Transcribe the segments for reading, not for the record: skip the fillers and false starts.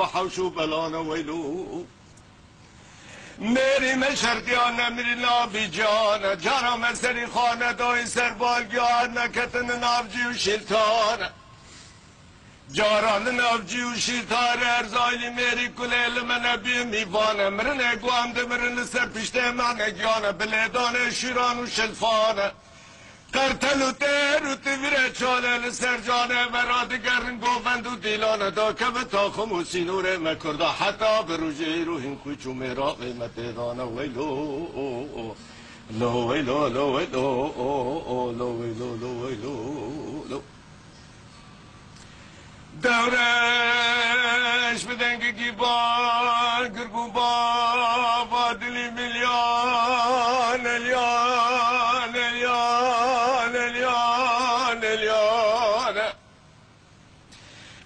حوشو بلانا ویلو میری مشرقیانه میری نابی جانه جارم سری خانه دای سربالگیان نکتن نابجی و شیلتانه جاران نابجی و شیلتانه ارزایلی میری کلیل من بی میوانه مرن گوانده مرن سر پیشته من گیانه بلیدانه شیران و شلفانه قرتل و تیر و تیویر چاله لسر جانه و دیگرن گووند و دیلانه دا که به تا خموسی نوره مکرده حتی به روژه روحین خوچو میرا قیمت دانه ویلو لو ویلو لو ویلو لو ویلو لو ویلو دورش بدنگی با گرگو با دلی میلیان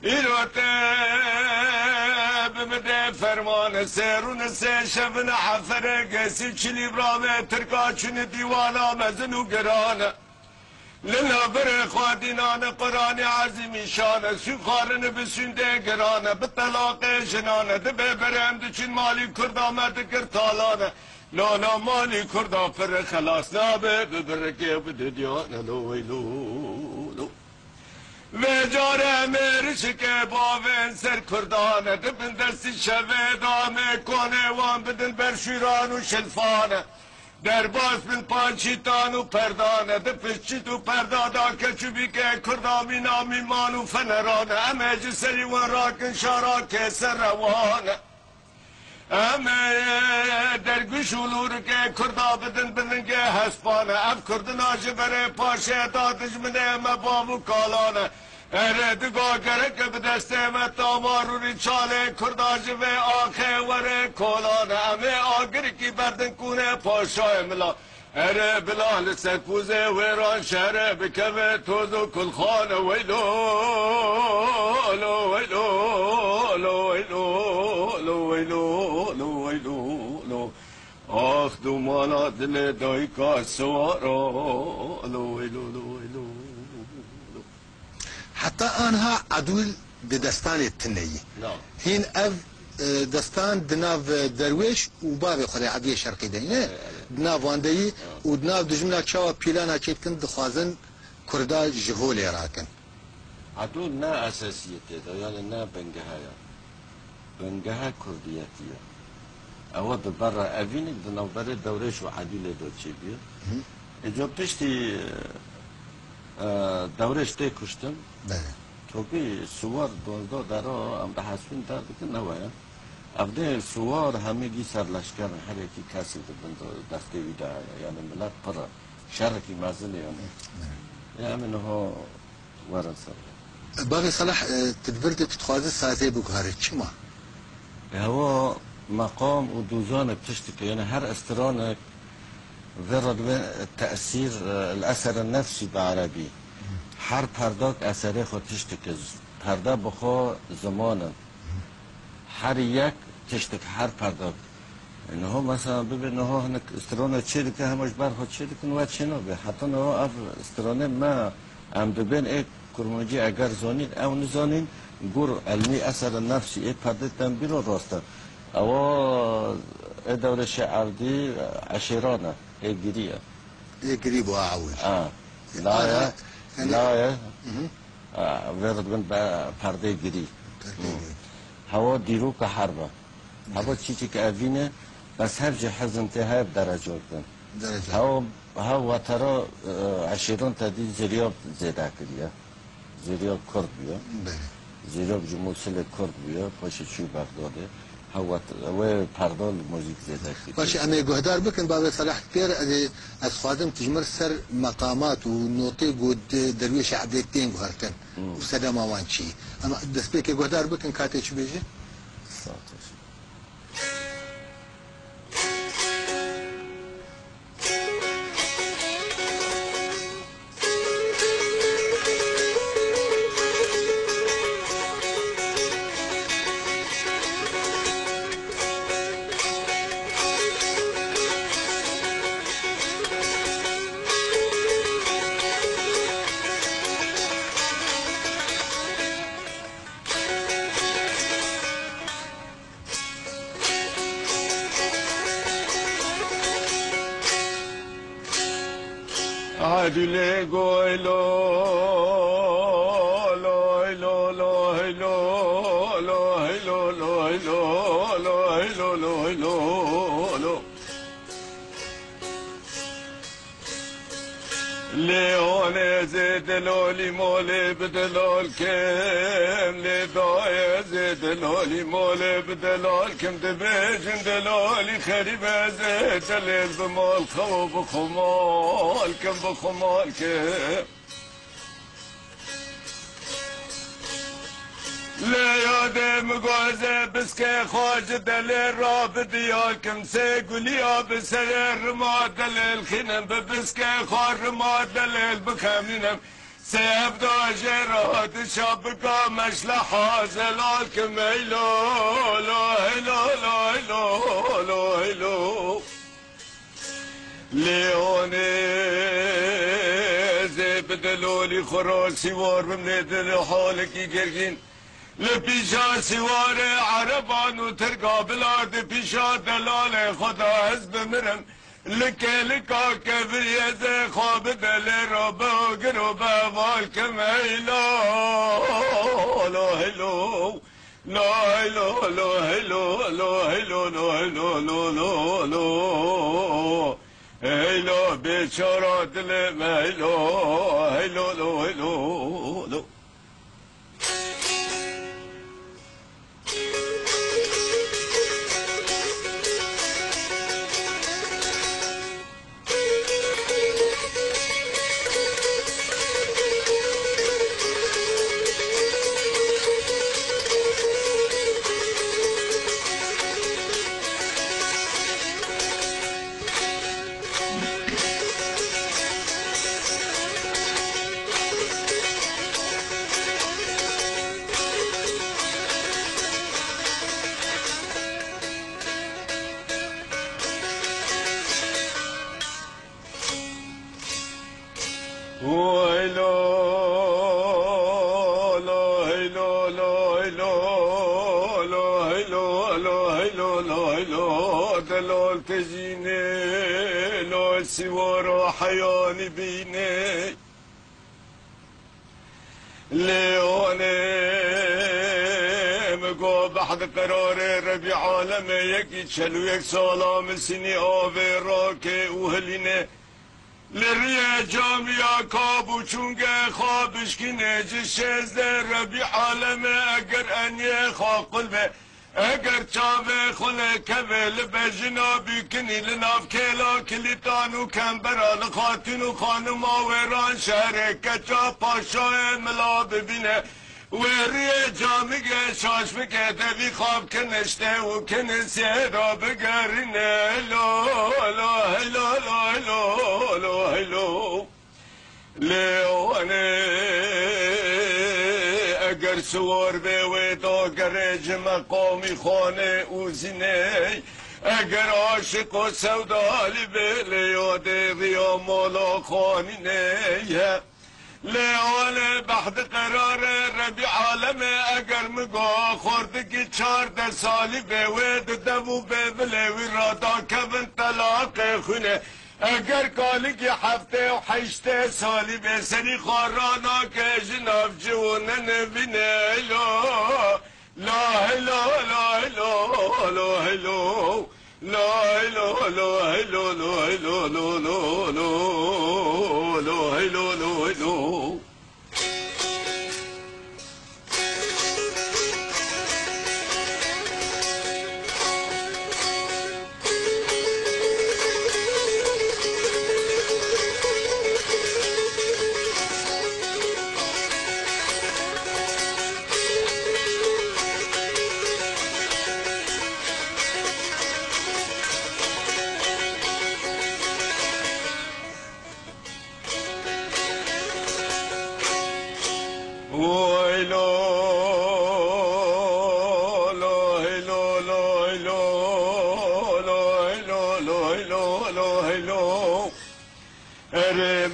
ایروته بمده فرمان سرون سه شبن حفره گسی چلی برامه ترکا چون دیوانا مزن و گرانه لنا بر خوادینان قرآن عظیمی شانه سو خارن بسونده گرانه بطلاق جنانه ده برند چین مالی کرد آمد کر تالانه لانا مالی کرد آفر خلاص نابه ببرکه بددیانه لو ویلو و جاره مرش که باون سر کردانه دبن دستی شوه دامه کنه وان بدن بر شیران و شلفانه در باز بن پانچیتان و پردانه دپشچیت و پردادا که چوبی که کردامی نامی مان و فنرانه همه جسری وان راکن شارا که سر روانه همه در گوش ولور که کردا بدن که هسپانه اف کردن آجه بره پاشه دادش منه مبام و کالانه اره دگاه گره که به دسته متاماروری چاله کرداجه و آخه وره کولانه همه آگری که بردن کنه پاشای ملا اره بلال سکوزه ویران شهره بکوه توز و کلخانه ویلو لو ویلو لو ویلو لو ویلو لو ویلو لو آخ دومانا دل دایی که سوارا لو ویلو لو ویلو حتى آنها عدول بدستان التنية هين أف دستان دناف درويش وبابي خلي عدوية شرقي دينه دناف واندي ودناف دجمنا شوا بيلانا كيتكن دخوازن كردا جهولي راكن عدول نا أساسية يعني نا بنجها كردياتية أود برا أفينك دناف برا دوريش وعدول دوتشي بيه إجا بشتي دورش تی کشتم توی سوار دونده دارا ام به حسبین دار بکن نواه افده سوار همگی سرلشکر هر یکی کسی دسته ویده یعنی ملت پر شرکی مزنه یعنی همین ها ورد سر باقي صلاح تدبرت تتخاذ ساعتين بقهر چما هو مقام و دوزان بتشتكي يعني هر استرانك ذرد تأثير الأثر النفسي بعربي هر پرداک اثره خود تشتک پرده بخوا زمانه هر یک تشتک هر پرداک اینها مثلا ببین نها هنک استرانه چه که همش برخواد چه کن و چه نبه حتی نها اف استرانه ما ام دبین ایک کرمانجی اگر زانید او نزانین گور علمی اثر نفسی ایک پرده تنبیر رو راسته او دوره شعردی عشیرانه ایک گریه ایک گریه با عوش لا لا ورد من پرده گری هوا دیرو که حربه هوا چیزی که اوینه بس هر جه حز انتهای درجات کن هوا ترا عشیران تدی زریاب زیده کریه زریاب کرد بیا زریاب جموسل کرد بیا پاش چوی بغداده هوا پردال موزیک زیده کریه باشه اما گهدار بکن بابا صلاح پیر از خادم تجمر سر مقامات و نوطي قد درويش عبدالتين قهرتن وسلام وانشي اما دسبيك گهدار بكن كاتي شو بيجي ادوله گویلو لایلو لایلو لایلو لایلو لایلو لایلو لیونه زدلالی مال بدلال کم لیدای زدلالی مال بدلال کم دبیجن دلالی خریب زدلال بمال خواب خمال کم بخمال کم لیاده مگازه بسکه خواج دل را بدیا کم سه گلیا بسر رما دلیل خینم بسکه خوار رما دلیل بخمینم سه ابدا جرات شابکا مشلحا زلال کم ایلو لا ایلو لا ایلو لا ایلو لیونه زبدلولی خراسی وار بمندل حالکی گرگین لپیشا سوار عربان و ترکا بلاد پیشا دلال خدا حزب مرم لکه لکا کبریز خواب دل را بگر و بوال کم ایلا لا هلو لا هلو لا هلو لا هلو لا هلو لا لا هیلو بیچارا دل میلو هیلو لو هیلو لو دلال تجيني لو سوار حياني بيني ليوني مقو بحد قرار ربي عالمي يكي تشلو يك سلام سني آوي راكي وهليني لريا جامعة كابو چونگه خوابش کی نجش ربي عالمي اگر اني خواب قلبه اگر چاوه خله کبل بجنا بیکنی لناف کلا کلیتانو کمبرال خاتینو خانم آوران شهر کچا پاشای ملا ببینه وری جامگه شاش بکه دوی خواب کنشته و کنسه را بگرینه لا لا لا لا لا لا لا لیوانه اگر سوار به ویدا گرج مقامی خانه اوزینه اگر عاشق و سودالی به لیاد ریا مالا خانینه لیال بحد قرار ربی عالمه اگر مگاه خوردگی 14 سالی به وید دو به بلوی رادا کبن طلاق خونه اگر کالگی 7 سالی به سری خوارانا که جناب جونه نبینه لا لا لا لا لا لا لا لا لا لا لا لا لا لا لا لا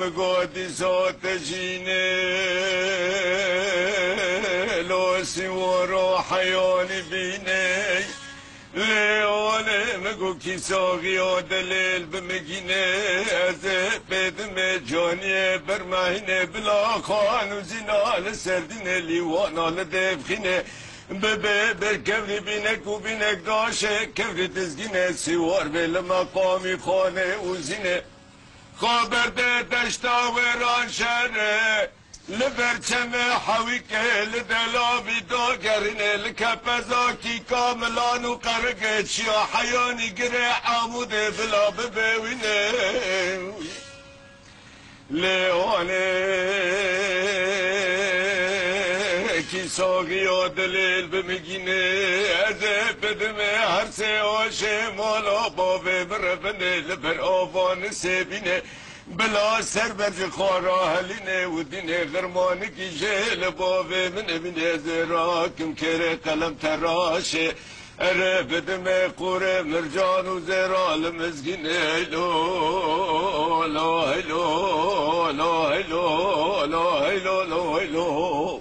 مقادي صوت جيني لو سوار حياني بيني لیوانه مگو کی ساقی و دلیل بمگینه از بدم جانیه برمهینه بلا خان و زینال سردینه لیوانا لدفخینه ببه بر کفری بینک و بینک داشه کفری تزگینه سیوار به لمقامی خانه و زینه خبر ده دشتا و رانشره لبرچم حویک لدلابی داگرینه لکپزاکی کاملان و قرق چیا حیانی گره عموده بلا ببوینه لیوانه کی ساقی و دلیل بمگینه از بدمه هر سه آشه مالا بابه بربنه لبر آوان سبینه بلا سر برج خارا هلینه و دینه غرمانه کی جهل بابه من بینه زراکم کره قلم تراشه اره بدمه قوره مرجان و زرال مزگینه لو لا هلو لا هلو لا هلو لا هلو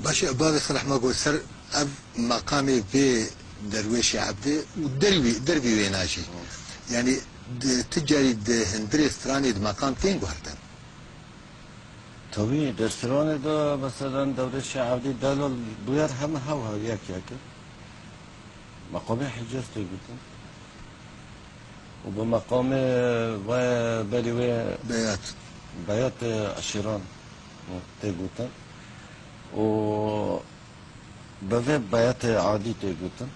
باشه باب صلاح ما قول سر اب مقامي في درويش عبده دربي ويناجي يعني تجاري هندري استراني مقام فين قهرتن طبيعي دستراني دا مثلا دورش عبدي دالو بوير هم هوا ياك مقام حجاز تقولتن وبمقام بلوي بيات عشيران تقولتن و بذات بيات عادي تقولتن